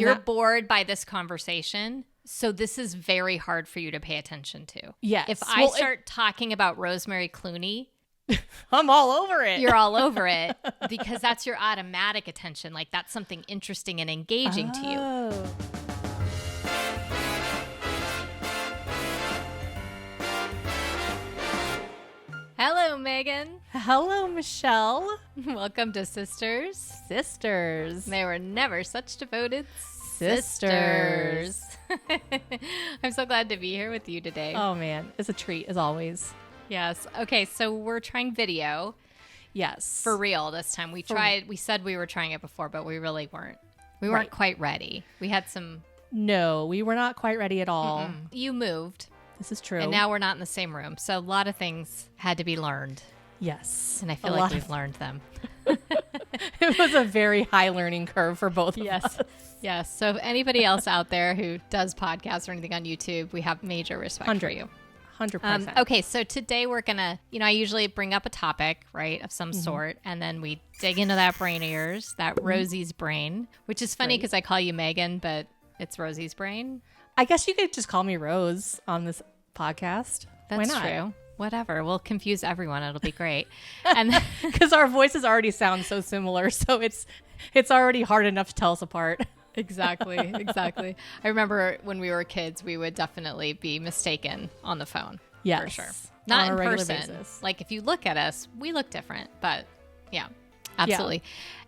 You're bored by this conversation, so this is very hard for you to pay attention to. Yes. If I start talking about Rosemary Clooney, I'm all over it. You're all over it because that's your automatic attention. Like that's something interesting and engaging to you. Hello, Megan. Hello, Michelle. Welcome to Sisters. Sisters. They were never such devoted sisters. I'm so glad to be here with you today. Oh, man. It's a treat, as always. Yes. Okay, so we're trying video. Yes. For real this time. We said we were trying it before, but we really weren't. We weren't quite ready. We had some... No, we were not quite ready at all. You moved. This is true. And now we're not in the same room. So a lot of things had to be learned. Yes. And I feel like we've learned them. It was a very high learning curve for both of us. Yes. So if anybody else out there who does podcasts or anything on YouTube, we have major respect for you. 100%. Okay, so today we're going to, I usually bring up a topic, right, of some sort, and then we dig into that brain of yours, that Rosie's brain, which is funny because I call you Megan, but it's Rosie's brain. I guess you could just call me Rose on this podcast. That's Why not? True. Whatever. We'll confuse everyone. It'll be great. And because our voices already sound so similar, so it's already hard enough to tell us apart. Exactly. I remember when we were kids, we would definitely be mistaken on the phone. Yes. For sure. Not in person. Basis. Like if you look at us, we look different, but yeah, absolutely. Yeah.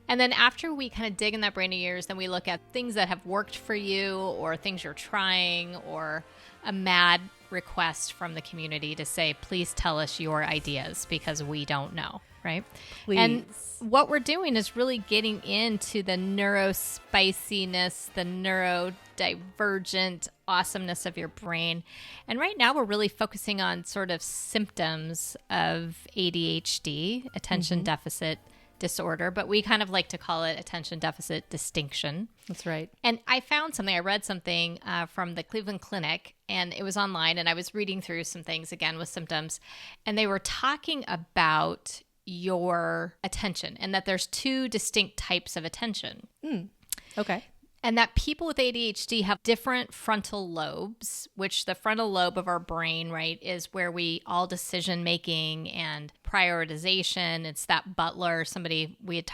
And then after we kind of dig in that brain of yours, then we look at things that have worked for you or things you're trying or a mad request from the community to say, please tell us your ideas because we don't know, right? Please. And what we're doing is really getting into the neurospiciness, the neurodivergent awesomeness of your brain. And right now we're really focusing on sort of symptoms of ADHD, attention deficit disorder, but we kind of like to call it attention deficit distinction. That's right. And I found something, I read something from the Cleveland Clinic, and it was online, and I was reading through some things again with symptoms, and they were talking about your attention and that there's two distinct types of attention. Okay. And that people with ADHD have different frontal lobes, which the frontal lobe of our brain, right, is where all decision making and prioritization. It's that butler. Somebody we had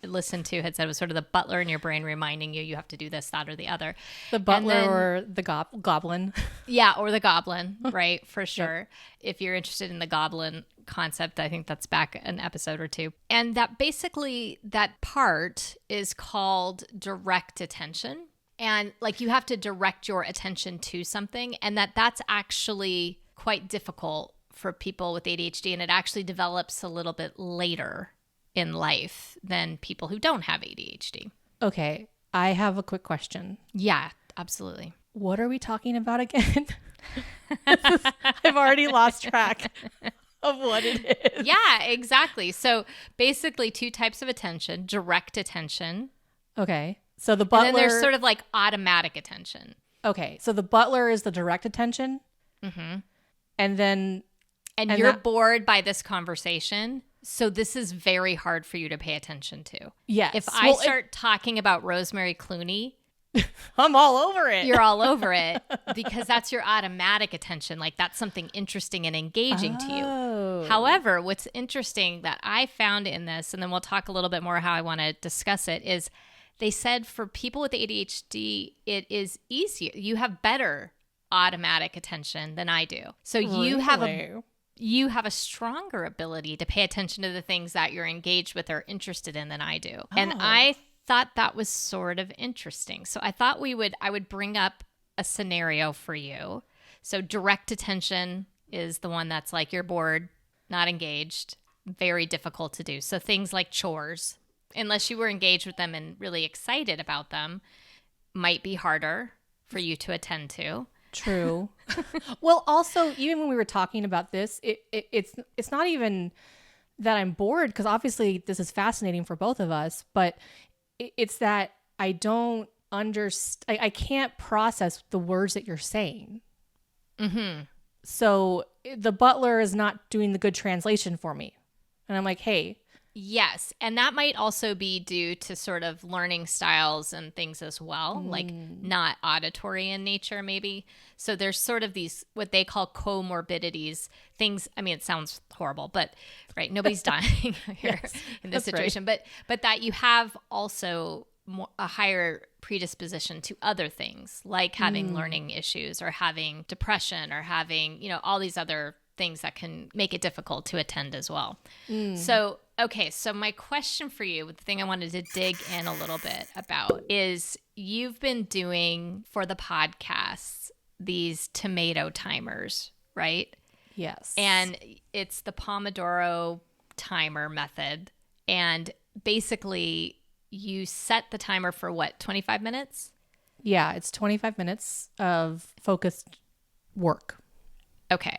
listened to had said it was sort of the butler in your brain reminding you have to do this, that, or the other. The butler or the goblin. Yeah, or the goblin, right, for sure. Yep. If you're interested in the goblin concept, I think that's back an episode or two. And that basically that part is called direct attention. And like you have to direct your attention to something, and that's actually quite difficult for people with ADHD, and it actually develops a little bit later in life than people who don't have ADHD. Okay, I have a quick question. Yeah, absolutely. What are we talking about again? I've already lost track of what it is. Yeah, exactly. So basically two types of attention, direct attention. Okay. So the butler... And then there's sort of like automatic attention. Okay. So the butler is the direct attention. Mm-hmm. And then... And you're bored by this conversation. So this is very hard for you to pay attention to. Yes. If I start talking about Rosemary Clooney... I'm all over it. You're all over it because that's your automatic attention. Like that's something interesting and engaging to you. However, what's interesting that I found in this, and then we'll talk a little bit more how I want to discuss it, is they said for people with ADHD, it is easier. You have better automatic attention than I do. So you have a stronger ability to pay attention to the things that you're engaged with or interested in than I do. And I thought that was sort of interesting. So I thought I would bring up a scenario for you. So direct attention is the one that's like you're bored, not engaged, very difficult to do. So things like chores, unless you were engaged with them and really excited about them, might be harder for you to attend to. True. Well, also, even when we were talking about this, it's not even that I'm bored, because obviously this is fascinating for both of us, but it's that I don't understand. I can't process the words that you're saying. Mm-hmm. So the butler is not doing the good translation for me. And I'm like, hey. Yes. And that might also be due to sort of learning styles and things as well, like not auditory in nature, maybe. So there's sort of these, what they call comorbidities, things. I mean, it sounds horrible, but right. Nobody's dying here in this situation, right. but that you have also a higher predisposition to other things like having learning issues or having depression or having, all these other things that can make it difficult to attend as well. So, okay. So my question for you, the thing I wanted to dig in a little bit about is you've been doing for the podcasts, these tomato timers, right? Yes. And it's the Pomodoro timer method. And basically you set the timer for what, 25 minutes? Yeah, it's 25 minutes of focused work. Okay.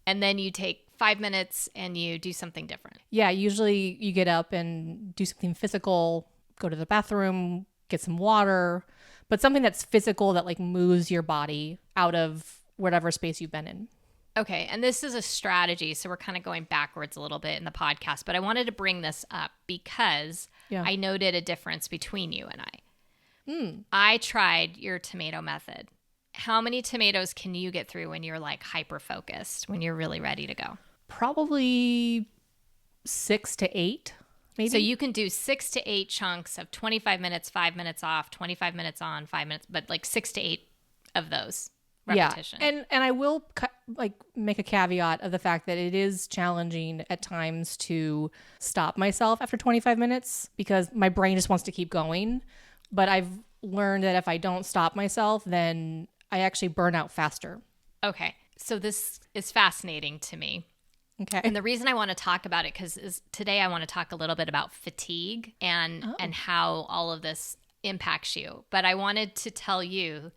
And then you take 5 minutes and you do something different. Yeah, usually you get up and do something physical, go to the bathroom, get some water, but something that's physical that like moves your body out of whatever space you've been in. Okay. And this is a strategy. So we're kind of going backwards a little bit in the podcast, but I wanted to bring this up because I noted a difference between you and I. I tried your tomato method. How many tomatoes can you get through when you're like hyper focused, when you're really ready to go? Probably 6 to 8, maybe. So you can do 6 to 8 chunks of 25 minutes, 5 minutes off, 25 minutes on, 5 minutes, but like 6 to 8 of those repetition. Yeah. And I will make a caveat of the fact that it is challenging at times to stop myself after 25 minutes because my brain just wants to keep going. But I've learned that if I don't stop myself, then I actually burn out faster. Okay. So this is fascinating to me. Okay. And the reason I want to talk about it is today I want to talk a little bit about fatigue and how all of this impacts you. But I wanted to tell you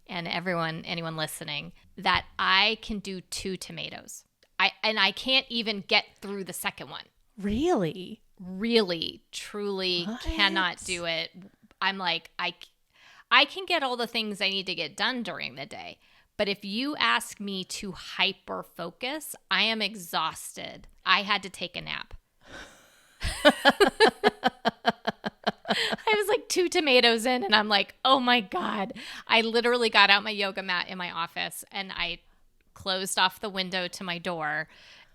and anyone listening that I can do 2 tomatoes. I can't even get through the second one. Really? Really, truly cannot do it. I'm like, I can get all the things I need to get done during the day. But if you ask me to hyper focus, I am exhausted. I had to take a nap. I was like 2 tomatoes in and I'm like, oh my God. I literally got out my yoga mat in my office and I closed off the window to my door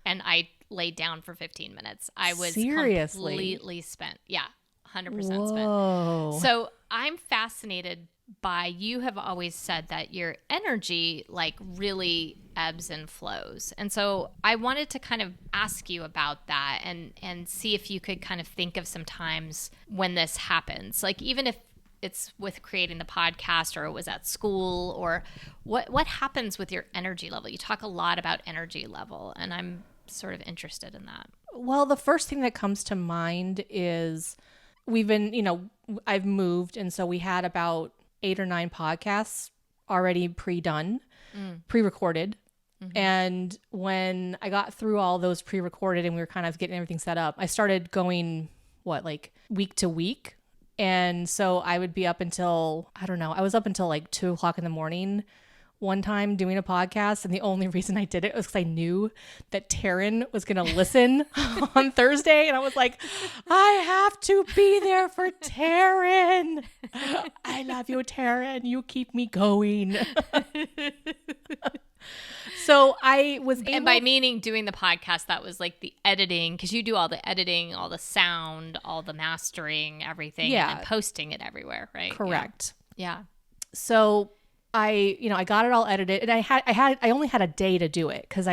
and I laid down for 15 minutes. I was completely spent. Yeah, 100% spent. So I'm fascinated by, you have always said that your energy like really ebbs and flows. And so I wanted to kind of ask you about that and see if you could kind of think of some times when this happens. Like even if it's with creating the podcast or it was at school, or what happens with your energy level? You talk a lot about energy level and I'm sort of interested in that. Well, the first thing that comes to mind is I've moved. And so we had about 8 or 9 podcasts already pre-recorded. Mm-hmm. And when I got through all those pre-recorded and we were kind of getting everything set up, I started going, week to week. And so I would be up until, I was up until like 2:00 in the morning one time doing a podcast. And the only reason I did it was because I knew that Taryn was going to listen on Thursday. And I was like, I have to be there for Taryn. I love you, Taryn. You keep me going. So I was able... And by meaning doing the podcast, that was like the editing, because you do all the editing, all the sound, all the mastering, everything, and then posting it everywhere, right? Correct. Yeah. So I got it all edited, and I only had a day to do it because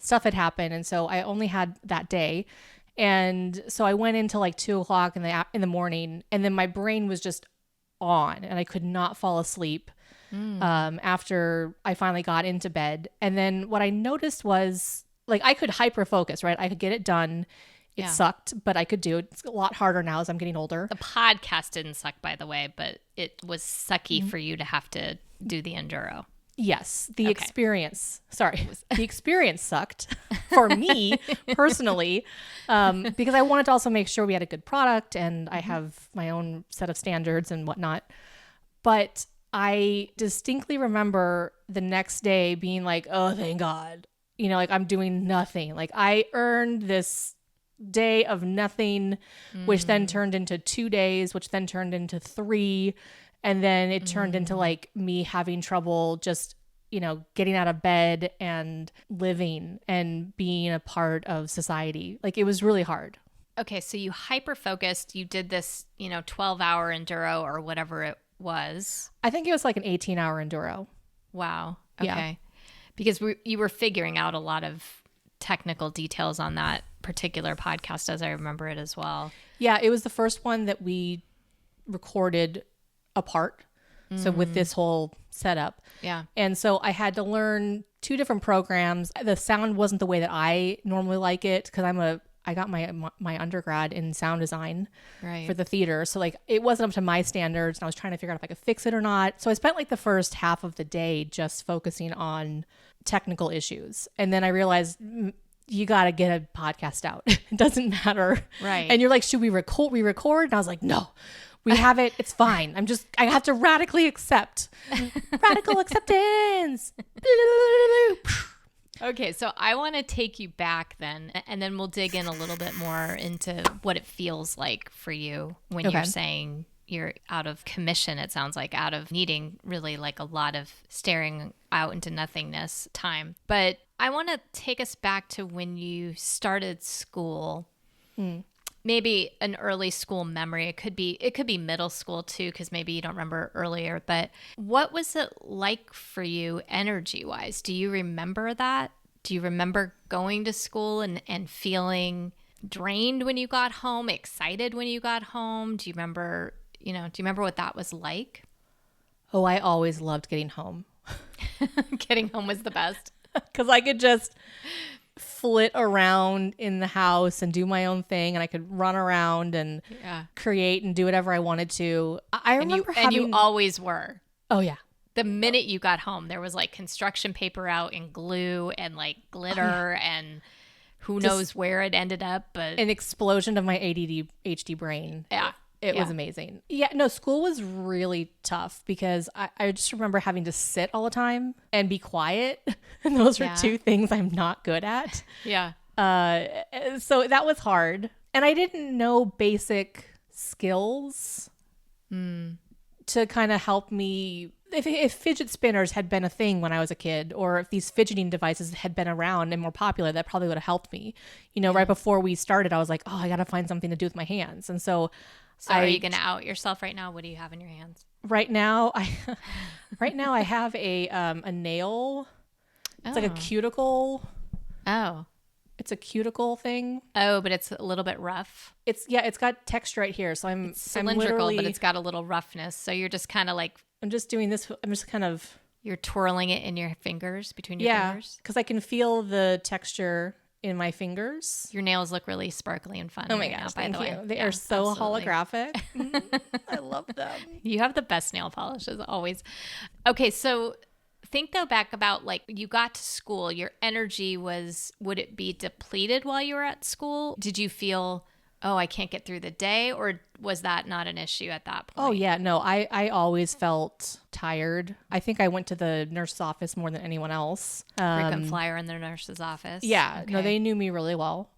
stuff had happened, and so I only had that day, and so I went into like 2:00 in the morning, and then my brain was just on, and I could not fall asleep after I finally got into bed. And then what I noticed was like I could hyper focus, right? I could get it done. It sucked, but I could do it. It's a lot harder now as I'm getting older. The podcast didn't suck, by the way, but it was sucky for you to have to do the enduro. Yes. The experience sucked for me personally, because I wanted to also make sure we had a good product and I have my own set of standards and whatnot. But I distinctly remember the next day being like, oh, thank God, like I'm doing nothing. Like I earned this day of nothing, which then turned into 2 days, which then turned into 3. And then it turned into like me having trouble just, getting out of bed and living and being a part of society. Like, it was really hard. Okay, so you hyper-focused. You did this, 12-hour enduro or whatever it was. I think it was like an 18-hour enduro. Wow. Okay. Yeah. Because you were figuring out a lot of technical details on that particular podcast, as I remember it as well. Yeah, it was the first one that we recorded apart. So with this whole setup. Yeah. And so I had to learn 2 different programs. The sound wasn't the way that I normally like it because I got my undergrad in sound design for the theater. So like it wasn't up to my standards and I was trying to figure out if I could fix it or not. So I spent like the first half of the day just focusing on technical issues. And then I realized you got to get a podcast out. It doesn't matter. Right. And you're like, should we record? And I was like, no. We have it. It's fine. I have to radically accept. Radical acceptance. Okay, so I want to take you back then, and then we'll dig in a little bit more into what it feels like for you when you're saying you're out of commission, it sounds like, out of needing really like a lot of staring out into nothingness time. But I want to take us back to when you started school. Maybe an early school memory. It could be middle school too, because maybe you don't remember earlier. But what was it like for you energy wise? Do you remember that? Do you remember going to school and feeling drained when you got home, excited when you got home? Do you remember what that was like? Oh, I always loved getting home. Getting home was the best. Because I could just flit around in the house and do my own thing, and I could run around and create and do whatever I wanted to. I remember and you always were. Oh yeah. The minute you got home, there was like construction paper out and glue and like glitter and who knows where it ended up, but an explosion of my ADHD brain. Yeah. It was amazing. Yeah, no, school was really tough because I just remember having to sit all the time and be quiet. And those are 2 things I'm not good at. Yeah. So that was hard. And I didn't know basic skills to kind of help me. If fidget spinners had been a thing when I was a kid, or if these fidgeting devices had been around and more popular, that probably would have helped me. Right before we started, I was like, oh, I got to find something to do with my hands. And so are you going to out yourself right now? What do you have in your hands? Right now, I have a nail. It's like a cuticle. Oh. It's a cuticle thing. Oh, but it's a little bit rough. It's got texture right here. So it's cylindrical, but it's got a little roughness. So you're just kind of like. I'm just doing this. I'm just kind of. You're twirling it in your fingers, between your fingers. Yeah, because I can feel the texture in my fingers. Your nails look really sparkly and fun. Oh my gosh, by the way. They are so absolutely holographic. I love them. You have the best nail polishes always. Okay, so think though back about like you got to school, your energy would it be depleted while you were at school? Did you feel, oh, I can't get through the day, or was that not an issue at that point? Oh yeah, no, I always felt tired. I think I went to the nurse's office more than anyone else. Frequent flyer in the nurse's office. Yeah, okay. No, they knew me really well.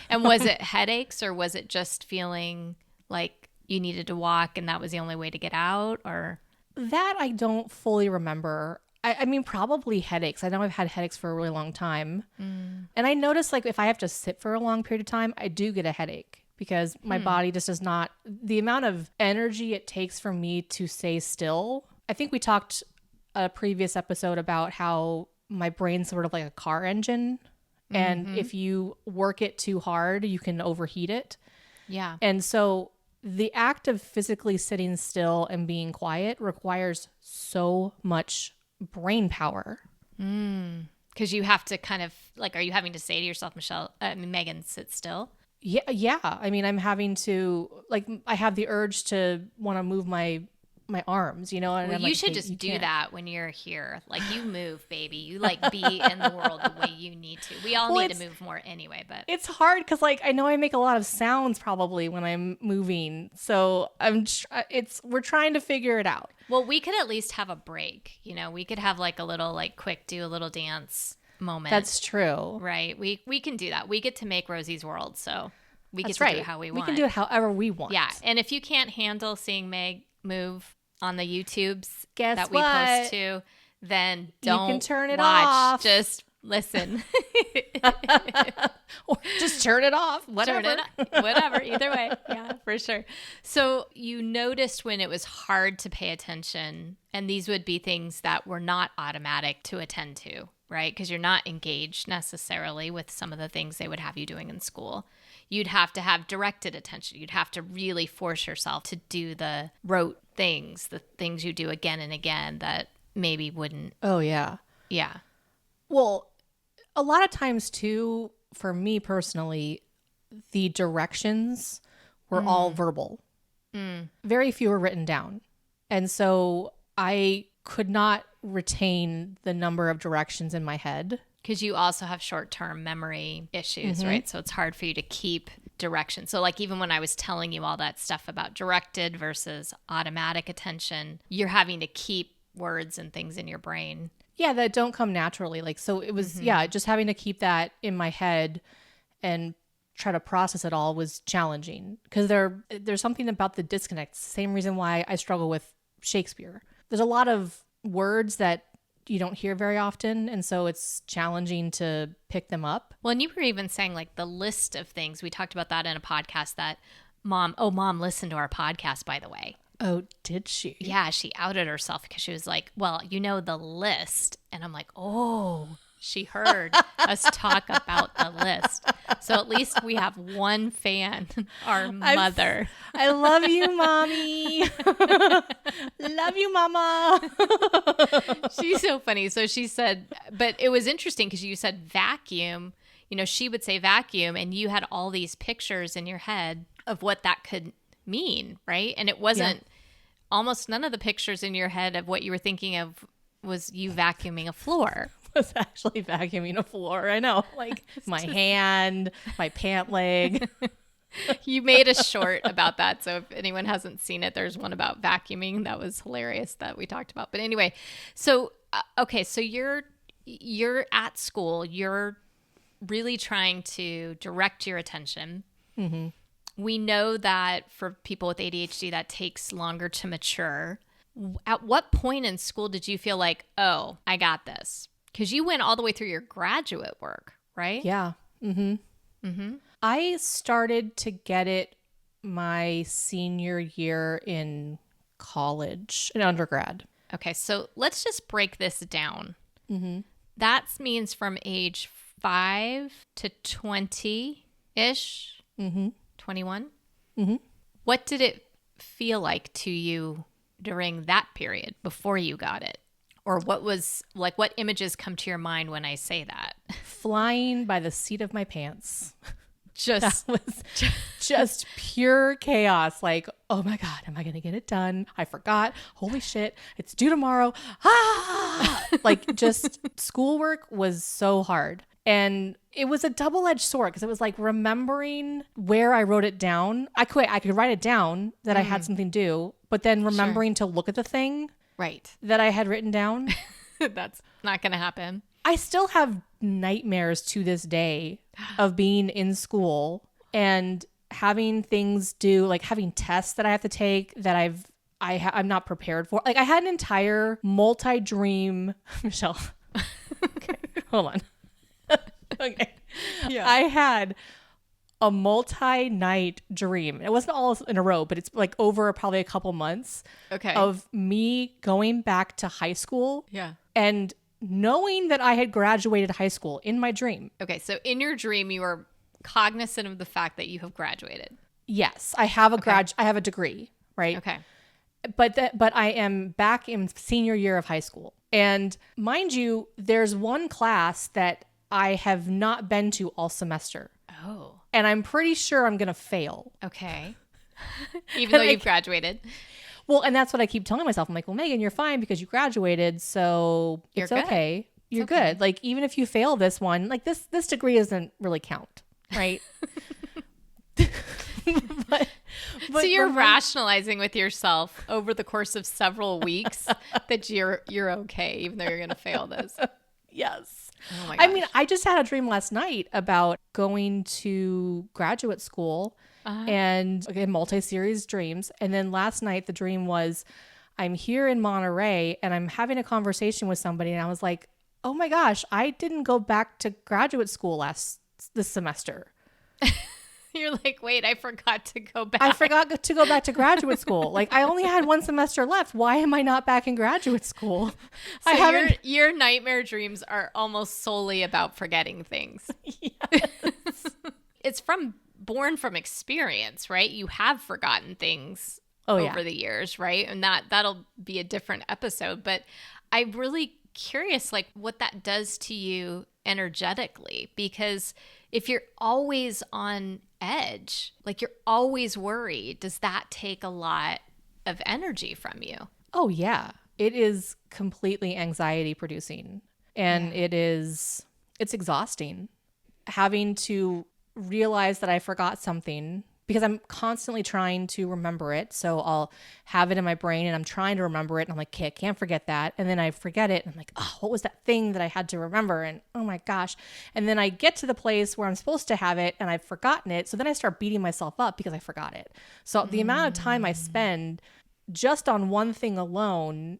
And was it headaches, or was it just feeling like you needed to walk and that was the only way to get out, or? That I don't fully remember. I mean, probably headaches. I know I've had headaches for a really long time. And I notice like if I have to sit for a long period of time, I do get a headache because my body just does not, the amount of energy it takes for me to stay still. I think we talked a previous episode about how my brain's sort of like a car engine. And if you work it too hard, you can overheat it. Yeah. And so the act of physically sitting still and being quiet requires so much brain power. Because you have to kind of like, are you having to say to yourself, Megan, sit still? Yeah. I mean, I'm having to, like, I have the urge to want to move my arms, And well, I'm you like, should hey, just you do can't. that when you're here. Like, you move, baby. You like be in the world the way you need to. We all need to move more anyway, but it's hard because like I know I make a lot of sounds probably when I'm moving, so we're trying to figure it out. Well, we could at least have a break. We could have like a little like quick do a little dance moment. That's true. Right. We can do that. We get to make Rosie's world. So we get That's to do it how we want. We can do it however we want. Yeah. And if you can't handle seeing Meg move on the YouTubes Guess that we what? Post to, then don't You can turn it watch. off. Just listen. Or just turn it off. Whatever. Turn it off. Whatever. Either way. Yeah, for sure. So you noticed when it was hard to pay attention, and these would be things that were not automatic to attend to, right? Because you're not engaged necessarily with some of the things they would have you doing in school. You'd have to have directed attention. You'd have to really force yourself to do the rote things, the things you do again and again that maybe wouldn't. Oh, yeah. Yeah. Well, a lot of times too, for me personally, the directions were all verbal. Very few were written down. And so I could not retain the number of directions in my head. Because you also have short-term memory issues, right? So it's hard for you to keep direction. So like even when I was telling you all that stuff about directed versus automatic attention, you're having to keep words and things in your brain. Yeah, that don't come naturally. Like, so it was, just having to keep that in my head and try to process it all was challenging. Because there's something about the disconnect. Same reason why I struggle with Shakespeare. There's a lot of words that you don't hear very often, and so it's challenging to pick them up. Well, and you were even saying like the list of things. We talked about that in a podcast that mom listened to our podcast, by the way. Oh, did she? Yeah, she outed herself because she was like, well, you know the list. And I'm like, oh, she heard us talk about the list. So at least we have one fan, our mother. I love you, Mommy. Love you, Mama. She's so funny. So she said, but it was interesting because you said vacuum. You know, she would say vacuum, and you had all these pictures in your head of what that could mean, right? And it wasn't almost none of the pictures in your head of what you were thinking of was you vacuuming a floor. Was actually vacuuming a floor. I know, like my hand, my pant leg. You made a short about that. So if anyone hasn't seen it, there's one about vacuuming. That was hilarious that we talked about. But anyway, so, okay. So you're at school, you're really trying to direct your attention. Mm-hmm. We know that for people with ADHD, that takes longer to mature. At what point in school did you feel like, oh, I got this? Because you went all the way through your graduate work, right? Yeah. Mm-hmm. Mm-hmm. I started to get it my senior year in college, in undergrad. Okay, so let's just break this down. Mm-hmm. That means from age 5 to 20-ish, 21? Mm-hmm. What did it feel like to you during that period before you got it? Or what was, like, what images come to your mind when I say that? Flying by the seat of my pants. Just that was just pure chaos. Like, oh my God, am I going to get it done? I forgot. Holy shit, it's due tomorrow. Like, just schoolwork was so hard. And it was a double-edged sword because it was like remembering where I wrote it down. I could write it down that I had something due, but then remembering to look at the thing that I had written down. That's not going to happen. I still have nightmares to this day of being in school and having things due, like having tests that I have to take that I'm not prepared for. Like I had an entire multi-dream, Michelle. Okay, hold on. Okay. Yeah. I had a multi-night dream. It wasn't all in a row, but it's like over probably a couple months of me going back to high school. Yeah. And knowing that I had graduated high school in my dream. Okay. So in your dream, you were cognizant of the fact that you have graduated. Yes. I have I have a degree, right? Okay. But I am back in senior year of high school. And mind you, there's one class that I have not been to all semester. Oh. And I'm pretty sure I'm going to fail. Okay. Even though you've graduated. Well, and that's what I keep telling myself. I'm like, well, Megan, you're fine because you graduated. So it's okay. You're good. Like, even if you fail this one, like this degree doesn't really count. Right. but so you're rationalizing with yourself over the course of several weeks that you're okay, even though you're going to fail this. Yes. Oh my I gosh. mean, I just had a dream last night about going to graduate school and again, multi-series dreams. And then last night the dream was I'm here in Monterey and I'm having a conversation with somebody and I was like, oh my gosh, I didn't go back to graduate school this semester. You're like, wait, I forgot to go back. I forgot to go back to graduate school. Like I only had one semester left. Why am I not back in graduate school? So your nightmare dreams are almost solely about forgetting things. Yes. It's born from experience, right? You have forgotten things over the years, right? And that'll be a different episode. But I'm really curious, like what that does to you energetically, because if you're always on edge, like you're always worried, does that take a lot of energy from you? Oh yeah. It is completely anxiety producing and it's exhausting having to realize that I forgot something because I'm constantly trying to remember it. So I'll have it in my brain and I'm trying to remember it. And I'm like, okay, I can't forget that. And then I forget it. And I'm like, oh, what was that thing that I had to remember? And oh my gosh. And then I get to the place where I'm supposed to have it and I've forgotten it. So then I start beating myself up because I forgot it. So the amount of time I spend just on one thing alone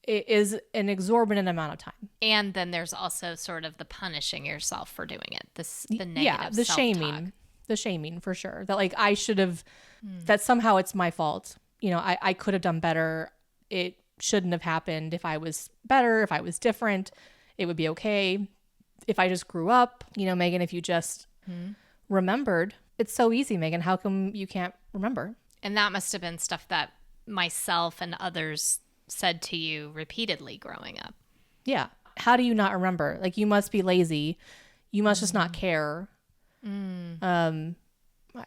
is an exorbitant amount of time. And then there's also sort of the punishing yourself for doing it. The negative the self-talk. the shaming for sure. That like I should have, that somehow it's my fault. You know, I could have done better. It shouldn't have happened. If I was better, if I was different, it would be okay. If I just grew up, you know, Megan, if you just remembered, it's so easy, Megan. How come you can't remember? And that must have been stuff that myself and others said to you repeatedly growing up. Yeah. How do you not remember? Like you must be lazy. You must just not care. I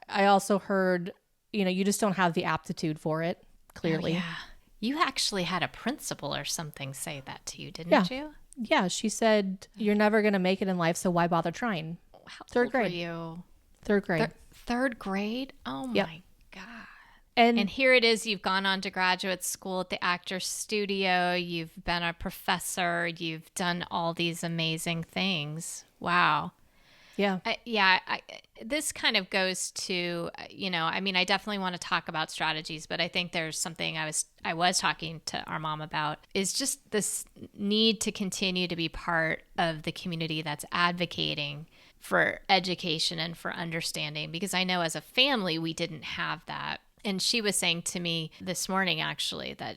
also heard, you know, you just don't have the aptitude for it, clearly. Oh, yeah. You actually had a principal or something say that to you, didn't you? Yeah. She said, you're never going to make it in life, so why bother trying? How Third old grade. were you? Third grade. Third grade? Oh my God. And here it is. You've gone on to graduate school at the Actors Studio. You've been a professor. You've done all these amazing things. Wow. yeah. This kind of goes to, you know, I mean, I definitely want to talk about strategies, but I think there's something I was talking to our mom about is just this need to continue to be part of the community that's advocating for education and for understanding, because I know as a family, we didn't have that. And she was saying to me this morning, actually, that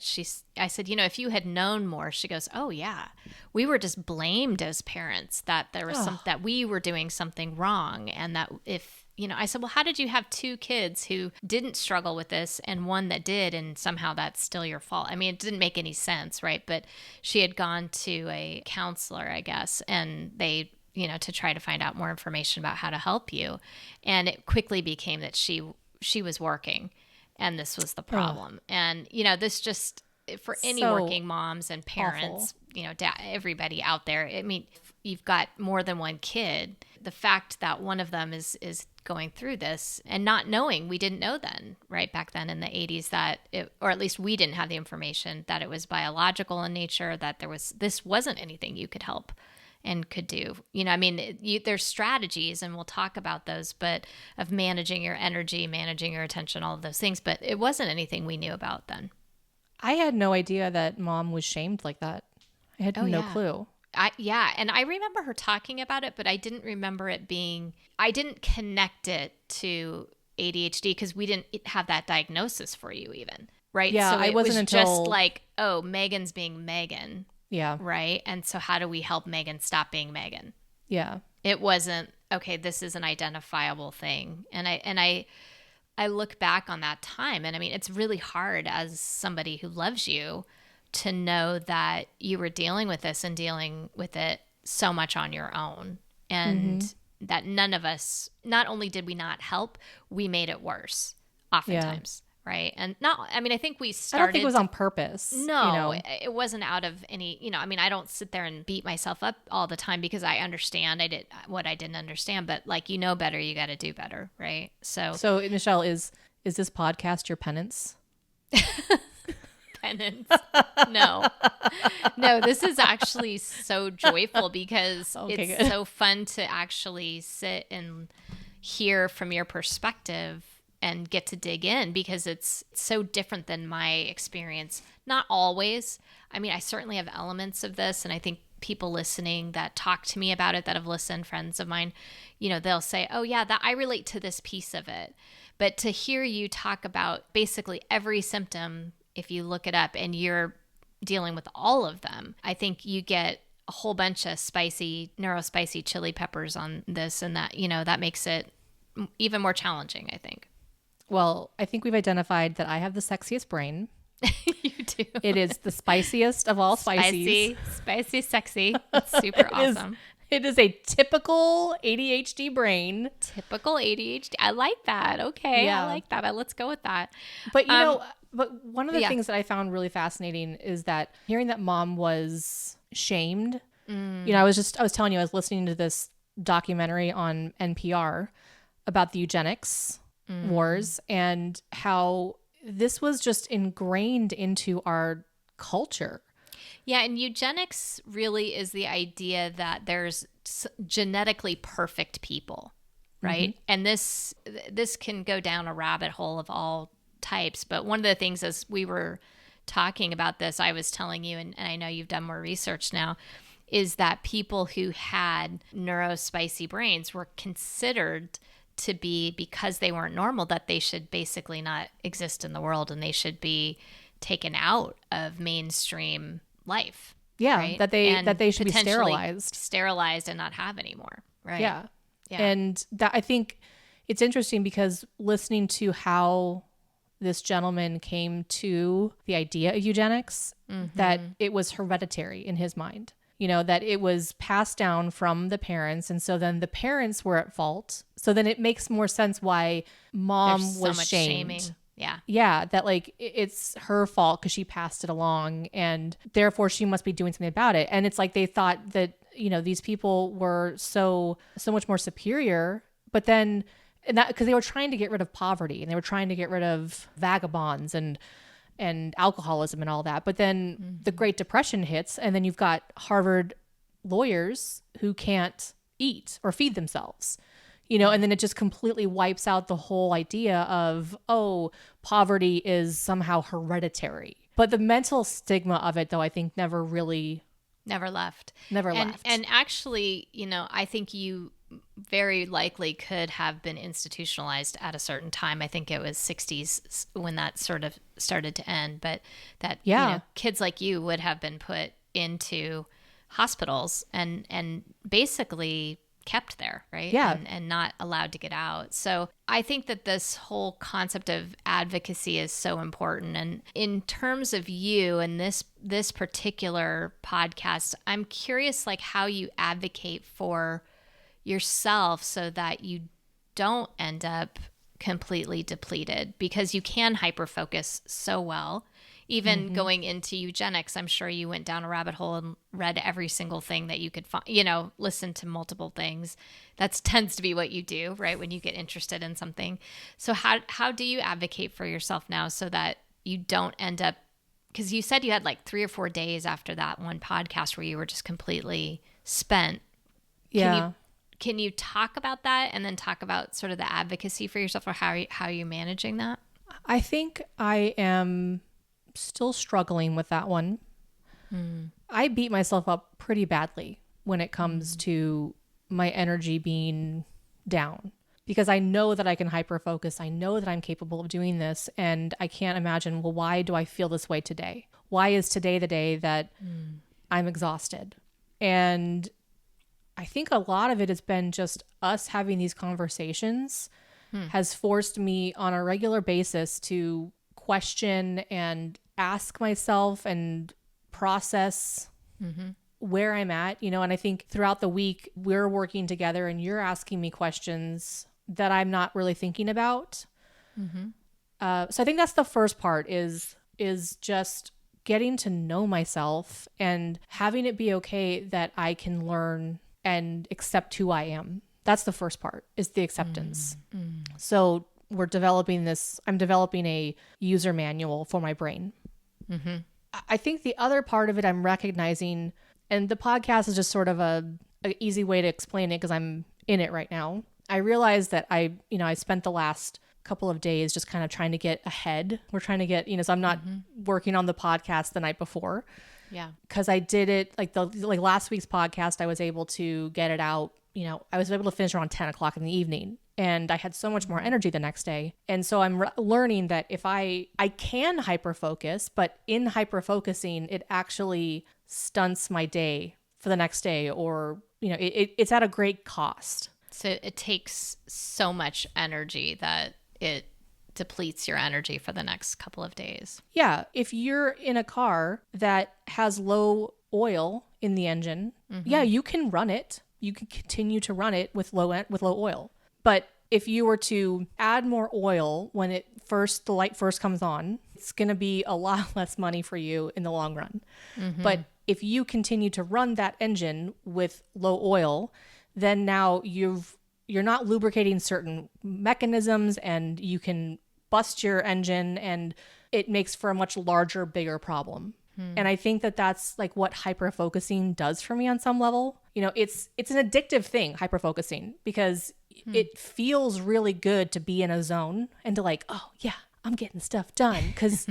I said, you know, if you had known more, she goes, oh yeah, we were just blamed as parents that there was that we were doing something wrong. And that if, you know, I said, well, how did you have two kids who didn't struggle with this and one that did, and somehow that's still your fault? I mean, it didn't make any sense, right? But she had gone to a counselor, I guess, and they, you know, to try to find out more information about how to help you. And it quickly became that she was working. And this was the problem. And, you know, this just, for any working moms and parents, you know, everybody out there, I mean, you've got more than one kid. The fact that one of them is going through this and not knowing, we didn't know then, right? Back then in the 80s that or at least we didn't have the information that it was biological in nature, that this wasn't anything you could help and could do. You know, I mean, there's strategies, and we'll talk about those, but of managing your energy, managing your attention, all of those things. But it wasn't anything we knew about then. I had no idea that mom was shamed like that. I had no clue. And I remember her talking about it, but I didn't remember I didn't connect it to ADHD because we didn't have that diagnosis for you even, right? Yeah, so it wasn't until just like, oh, Megan's being Megan. Yeah. Right. And so how do we help Megan stop being Megan? Yeah. It wasn't, okay, this is an identifiable thing. And I look back on that time, and I mean, it's really hard as somebody who loves you to know that you were dealing with this and dealing with it so much on your own. And that none of us, not only did we not help, we made it worse oftentimes. Right. And I think we started. I don't think it was on purpose. No, you know? It wasn't out of any, you know, I mean, I don't sit there and beat myself up all the time because I understand what I didn't understand, but like, you know better, you got to do better. Right. So Michelle, is this podcast your penance? Penance? No, No, this is actually so joyful because Okay, it's good. so fun to actually sit and hear from your perspective and get to dig in because it's so different than my experience. Not always. I mean, I certainly have elements of this, and I think people listening that talk to me about it, that have listened, friends of mine, they'll say, oh yeah, that I relate to this piece of it. But to hear you talk about basically every symptom, if you look it up and you're dealing with all of them, I think you get a whole bunch of neurospicy chili peppers on this, and that, that makes it even more challenging, I think. Well, I think we've identified that I have the sexiest brain. You do. It is the spiciest of all spices. Spicy, sexy. It's super awesome. It is a typical ADHD brain. Typical ADHD. I like that. Okay. Yeah. I like that. Let's go with that. But but one of the things that I found really fascinating is that hearing that mom was shamed. I was telling you, I was listening to this documentary on NPR about the eugenics wars and how this was just ingrained into our culture. Yeah, and eugenics really is the idea that there's genetically perfect people, right? Mm-hmm. And this can go down a rabbit hole of all types. But one of the things, as we were talking about this, I was telling you, and I know you've done more research now, is that people who had neurospicy brains were considered to be, because they weren't normal, that they should basically not exist in the world and they should be taken out of mainstream life. Yeah, right? that they should be sterilized and not have anymore. Right. Yeah. And that, I think it's interesting because listening to how this gentleman came to the idea of eugenics, that it was hereditary in his mind. That it was passed down from the parents. And so then the parents were at fault. So then it makes more sense why mom There's was so much shamed. Shaming. Yeah. Yeah. That like it's her fault because she passed it along and therefore she must be doing something about it. And it's like they thought that, these people were so much more superior, but then, and that because they were trying to get rid of poverty and they were trying to get rid of vagabonds and alcoholism and all that. But then the Great Depression hits and then you've got Harvard lawyers who can't eat or feed themselves, and then it just completely wipes out the whole idea of, oh, poverty is somehow hereditary. But the mental stigma of it, though, I think never left. And actually, I think you very likely could have been institutionalized at a certain time. I think it was 60s when that sort of started to end, but that kids like you would have been put into hospitals and basically kept there, right? Yeah. And not allowed to get out. So I think that this whole concept of advocacy is so important. And in terms of you and this particular podcast, I'm curious like how you advocate for yourself so that you don't end up completely depleted, because you can hyper-focus so well. Even going into eugenics, I'm sure you went down a rabbit hole and read every single thing that you could find, listen to multiple things. That tends to be what you do, right? When you get interested in something. So how do you advocate for yourself now so that you don't end up, because you said you had like 3 or 4 days after that one podcast where you were just completely spent. Yeah. Can you talk about that and then talk about sort of the advocacy for yourself, or how you're managing that? I think I am still struggling with that one. I beat myself up pretty badly when it comes to my energy being down, because I know that I can hyper focus. I know that I'm capable of doing this, and I can't imagine, well, why do I feel this way today? Why is today the day that I'm exhausted? And I think a lot of it has been just us having these conversations has forced me on a regular basis to question and ask myself and process where I'm at, and I think throughout the week we're working together and you're asking me questions that I'm not really thinking about. So I think that's the first part is just getting to know myself and having it be okay that I can learn and accept who I am. That's the first part, is the acceptance. So I'm developing a user manual for my brain. I think the other part of it I'm recognizing, and the podcast is just sort of a easy way to explain it because I'm in it right now. I realized that I spent the last couple of days just kind of trying to get ahead. We're trying to get, so I'm not working on the podcast the night before. Yeah. Because I did it like last week's podcast, I was able to get it out. I was able to finish around 10 o'clock in the evening, and I had so much more energy the next day. And so I'm learning that if I can hyperfocus, but in hyperfocusing, it actually stunts my day for the next day, or, it's at a great cost. So it takes so much energy that it depletes your energy for the next couple of days. Yeah. If you're in a car that has low oil in the engine, yeah, you can run it. You can continue to run it with low oil. But if you were to add more oil when the light first comes on, it's going to be a lot less money for you in the long run. But if you continue to run that engine with low oil, then now you're not lubricating certain mechanisms, and you can bust your engine, and it makes for a much larger, bigger problem. And I think that that's like what hyperfocusing does for me on some level. It's an addictive thing, hyperfocusing, because it feels really good to be in a zone and to like, oh yeah, I'm getting stuff done, because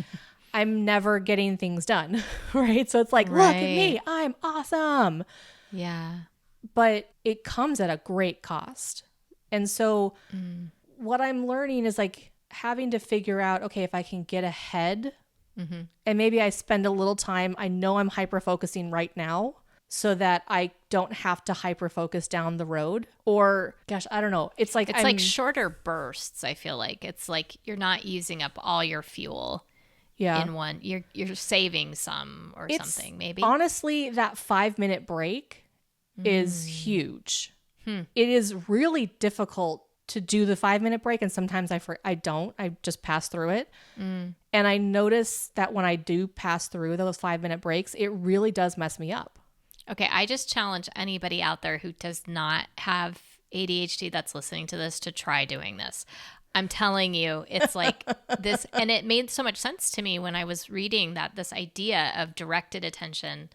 I'm never getting things done, right? So it's like, look at me, I'm awesome. Yeah. But it comes at a great cost. And so what I'm learning is like having to figure out, okay, if I can get ahead, and maybe I spend a little time, I know I'm hyper-focusing right now, so that I don't have to hyper-focus down the road. Or, gosh, I don't know. It's like like shorter bursts, I feel like. It's like you're not using up all your fuel in one. You're saving some or something, maybe. Honestly, that 5-minute break is huge. It is really difficult to do the 5-minute break, and sometimes I don't. I just pass through it. And I notice that when I do pass through those 5-minute breaks, it really does mess me up. Okay, I just challenge anybody out there who does not have ADHD that's listening to this to try doing this. I'm telling you, it's like this, and it made so much sense to me when I was reading that this idea of directed attention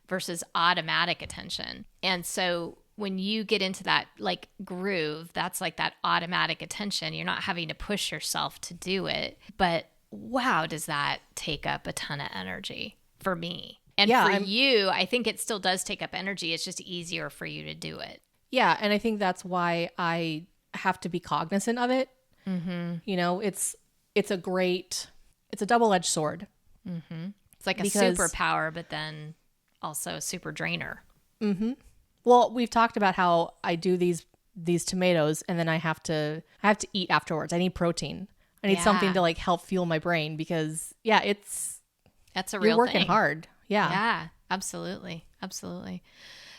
versus automatic attention. And so when you get into that like groove, that's like that automatic attention. You're not having to push yourself to do it. But wow, does that take up a ton of energy for me. And you, I think it still does take up energy. It's just easier for you to do it. Yeah. And I think that's why I have to be cognizant of it. It's a double-edged sword. It's like a superpower, but then also a super drainer. Well, we've talked about how I do these tomatoes, and then I have to eat afterwards. I need protein. I need something to like help fuel my brain, because that's a real you're working thing. Hard. Yeah, absolutely. Absolutely.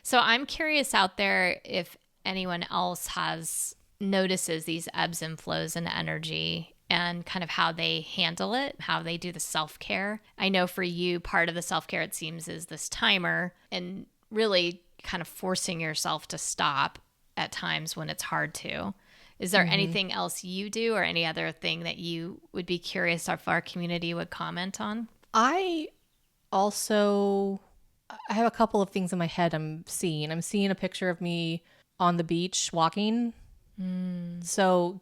So I'm curious out there if anyone else notices these ebbs and flows in energy and kind of how they handle it, how they do the self-care. I know for you, part of the self-care, it seems, is this timer and really kind of forcing yourself to stop at times when it's hard to. Is there anything else you do, or any other thing that you would be curious if our community would comment on? I have a couple of things in my head I'm seeing. I'm seeing a picture of me on the beach walking. So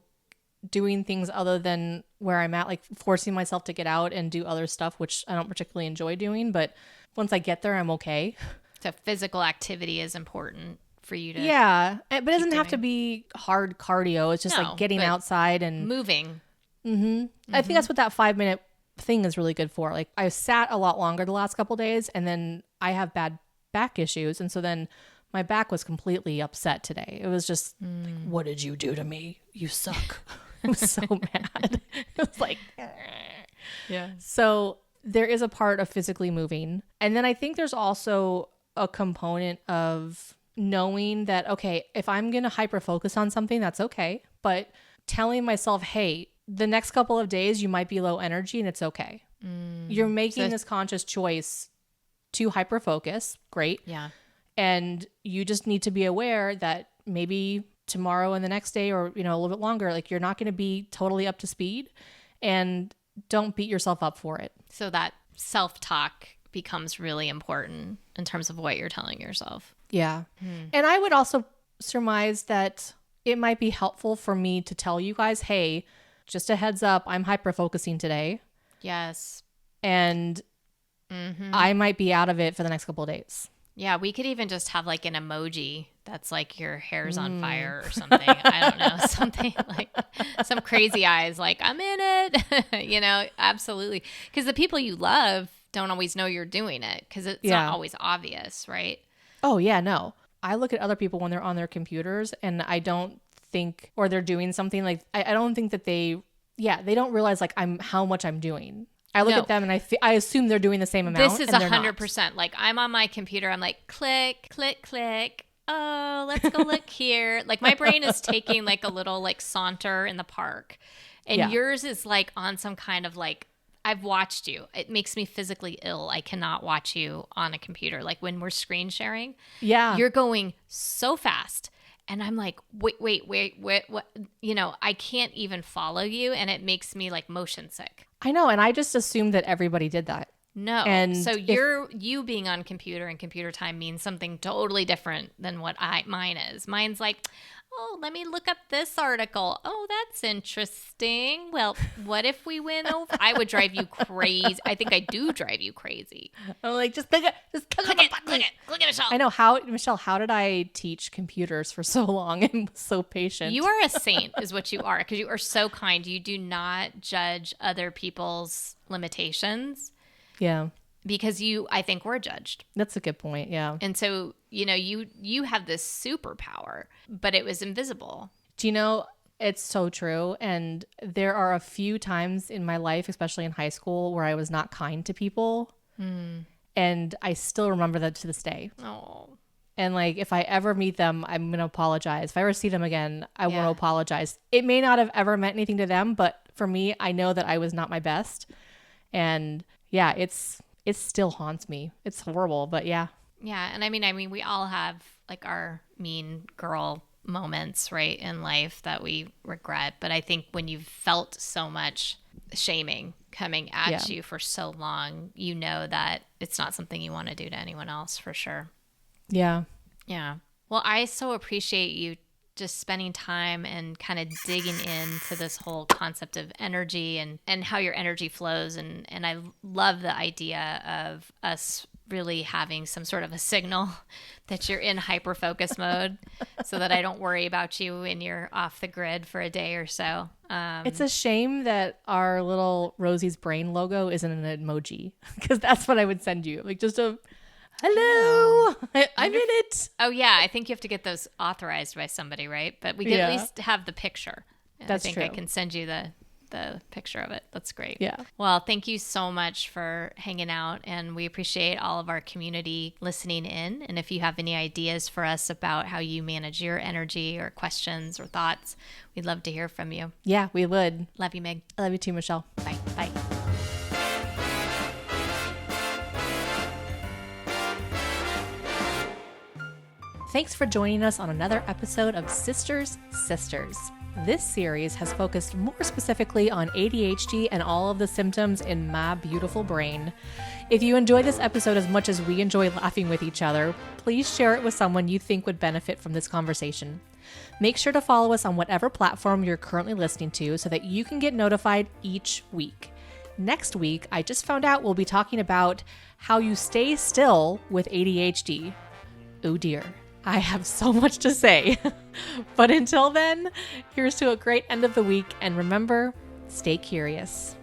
doing things other than where I'm at, like forcing myself to get out and do other stuff, which I don't particularly enjoy doing. But once I get there, I'm okay. So physical activity is important for you to but it doesn't have to be hard cardio. It's just like getting outside and moving. I think that's what that 5-minute thing is really good for. Like I sat a lot longer the last couple days, and then I have bad back issues, and so then my back was completely upset today. It was just like, what did you do to me? You suck. I was so mad. It was like, yeah. So there is a part of physically moving. And then I think there's also a component of knowing that, okay, if I'm going to hyper focus on something, that's okay. But telling myself, hey, the next couple of days you might be low energy, and it's okay. You're making this conscious choice to hyper focus. Great. Yeah. And you just need to be aware that maybe tomorrow and the next day, or, a little bit longer, like you're not going to be totally up to speed, and don't beat yourself up for it. So that self-talk becomes really important in terms of what you're telling yourself. Yeah. And I would also surmise that it might be helpful for me to tell you guys, hey, just a heads up, I'm hyper-focusing today. Yes. And I might be out of it for the next couple of days. Yeah, we could even just have like an emoji that's like your hair's on fire or something. I don't know, something like some crazy eyes, like I'm in it, absolutely. Because the people you love don't always know you're doing it because it's not always obvious, right? Oh, yeah, no. I look at other people when they're on their computers and I don't think, or they're doing something like, I don't think that they don't realize like how much I'm doing. I look at them and I assume they're doing the same amount. This is 100%. Like I'm on my computer. I'm like, click, click, click. Oh, let's go look here. Like my brain is taking like a little like saunter in the park. And yours is like on some kind of like, I've watched you. It makes me physically ill. I cannot watch you on a computer. Like when we're screen sharing. Yeah. You're going so fast. And I'm like, wait, what? I can't even follow you. And it makes me like motion sick. I know. And I just assumed that everybody did that. No. And so you being on computer and computer time means something totally different than what mine is. Mine's like, oh, let me look up this article. Oh, that's interesting. Well, what if we went over? I would drive you crazy. I think I do drive you crazy. I'm like, just click it, Michelle. I know Michelle, how did I teach computers for so long and so patient? You are a saint is what you are, because you are so kind. You do not judge other people's limitations. Yeah. Because I think we're judged. That's a good point, yeah. And so, you have this superpower, but it was invisible. Do you know, it's so true. And there are a few times in my life, especially in high school, where I was not kind to people. And I still remember that to this day. Oh. And like, if I ever meet them, I'm going to apologize. If I ever see them again, I want to apologize. It may not have ever meant anything to them, but for me, I know that I was not my best. And yeah, it still haunts me. It's horrible, but yeah. Yeah. And I mean, we all have like our mean girl moments, right, in life that we regret. But I think when you've felt so much shaming coming at you for so long, you know that it's not something you want to do to anyone else, for sure. Yeah. Yeah. Well, I so appreciate you just spending time and kind of digging into this whole concept of energy and how your energy flows. And I love the idea of us really having some sort of a signal that you're in hyper-focus mode so that I don't worry about you when you're off the grid for a day or so. It's a shame that our little Rosie's brain logo isn't an emoji, because that's what I would send you. Like just a... Hello, I'm in it. Oh, yeah. I think you have to get those authorized by somebody, right? But we can at least have the picture. And That's I think true. I can send you the picture of it. That's great. Yeah. Well, thank you so much for hanging out. And we appreciate all of our community listening in. And if you have any ideas for us about how you manage your energy or questions or thoughts, we'd love to hear from you. Yeah, we would. Love you, Meg. I love you too, Michelle. Bye. Bye. Thanks for joining us on another episode of Sisters. This series has focused more specifically on ADHD and all of the symptoms in my beautiful brain. If you enjoyed this episode as much as we enjoy laughing with each other, please share it with someone you think would benefit from this conversation. Make sure to follow us on whatever platform you're currently listening to so that you can get notified each week. Next week, I just found out we'll be talking about how you stay still with ADHD. Oh dear. I have so much to say. But until then, here's to a great end of the week. And remember, stay curious.